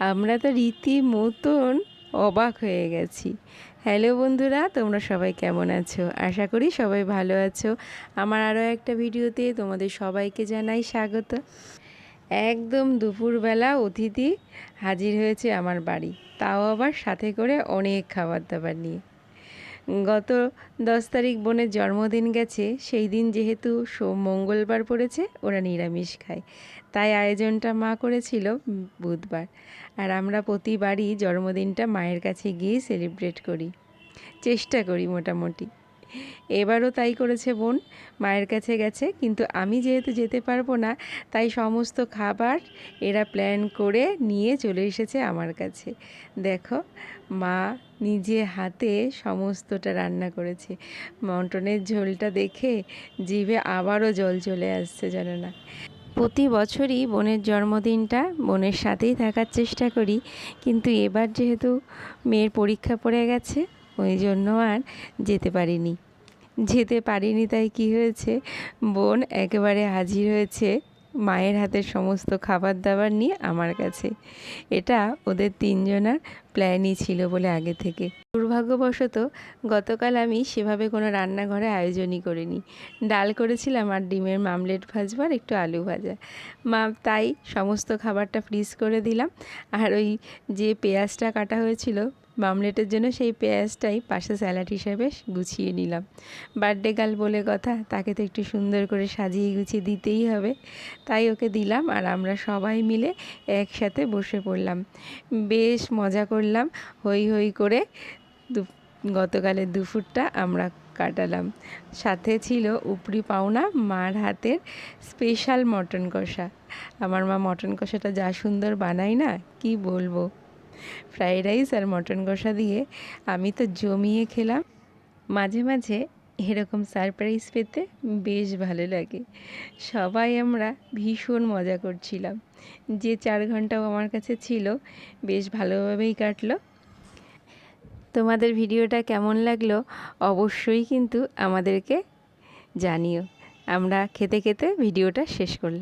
আমরা তো রীতিমতন অবাক হয়ে গেছি। হ্যালো বন্ধুরা, তোমরা সবাই কেমন আছো? আশা করি সবাই ভালো আছো। আমার আরও একটা ভিডিওতে তোমাদের সবাইকে জানাই স্বাগত। একদম দুপুরবেলা অতিথি হাজির হয়েছে আমার বাড়ি, তাও আবার সাথে করে অনেক খাবার দাবার নিয়ে। গত 10 তারিখ বোনের জন্মদিন গেছে, সেই দিন যেহেতু মঙ্গলবার পড়েছে, ওরা নিরামিষ খায়, তাই আয়োজনটা মা করেছিল বুধবার। আর আমরা প্রতিবারই জন্মদিনটা মায়ের কাছে গিয়ে সেলিব্রেট করি, চেষ্টা করি মোটামুটি। এবারও তাই করেছে বোন, মায়ের কাছে গেছে, কিন্তু আমি যেহেতু যেতে পারবো না, তাই সমস্ত খাবার এরা প্ল্যান করে নিয়ে চলে এসেছে আমার কাছে। দেখো, মা নিজে হাতে সমস্তটা রান্না করেছে। মটনের ঝোলটা দেখে জিভে আবারও জল চলে আসছে, জানো না। প্রতি বছরই বোনের জন্মদিনটা বোনের সাথেই থাকার চেষ্টা করি, কিন্তু এবার যেহেতু মেয়ের পরীক্ষা পড়ে গেছে, ওই জন্য আর যেতে পারিনি। তাই কি হয়েছে, বোন একেবারে হাজির হয়েছে মায়ের হাতের সমস্ত খাবার দাবার নিয়ে আমার কাছে। এটা ওদের তিনজনার প্ল্যানই ছিল বলে আগে থেকে। দুর্ভাগ্যবশত গতকাল আমি সেভাবে কোনো রান্নাঘরে আয়োজনই করিনি। ডাল করেছিলাম আর ডিমের মামলেট ভাজবো আর একটু আলু ভাজা। তাই সমস্ত খাবারটা ফ্রিজ করে দিলাম। আর ওই যে পেঁয়াজটা কাটা হয়েছিল মামলেটের জন্য, সেই পেঁয়াজটাই পাশে স্যালাড হিসেবে গুছিয়ে নিলাম। বার্থডে গার্ল বলে কথা, তাকে তো একটু সুন্দর করে সাজিয়ে গুছিয়ে দিতেই হবে, তাই ওকে দিলাম। আর আমরা সবাই মিলে একসাথে বসে পড়লাম, বেশ মজা করলাম, হই হই করে গতকালের দুপুরটা আমরা কাটালাম। সাথে ছিল উপরি পাওনা মার হাতের স্পেশাল মটন কষা। আমার মা মটন কষাটা যা সুন্দর বানায় না, কি বলবো। ফ্রাইড রাইস আর মটন কষা দিয়ে আমি তো জমিয়ে খেলাম। মাঝে মাঝে এরকম সারপ্রাইজ পেতে বেশ ভালো লাগে। সবাই আমরা ভীষণ মজা করছিলাম। যে 4 ঘন্টাও আমার কাছে ছিল, বেশ ভালোভাবেই কাটলো। তোমাদের ভিডিওটা কেমন লাগলো অবশ্যই কিন্তু আমাদেরকে জানিও। আমরা খেতে খেতে ভিডিওটা শেষ করলাম।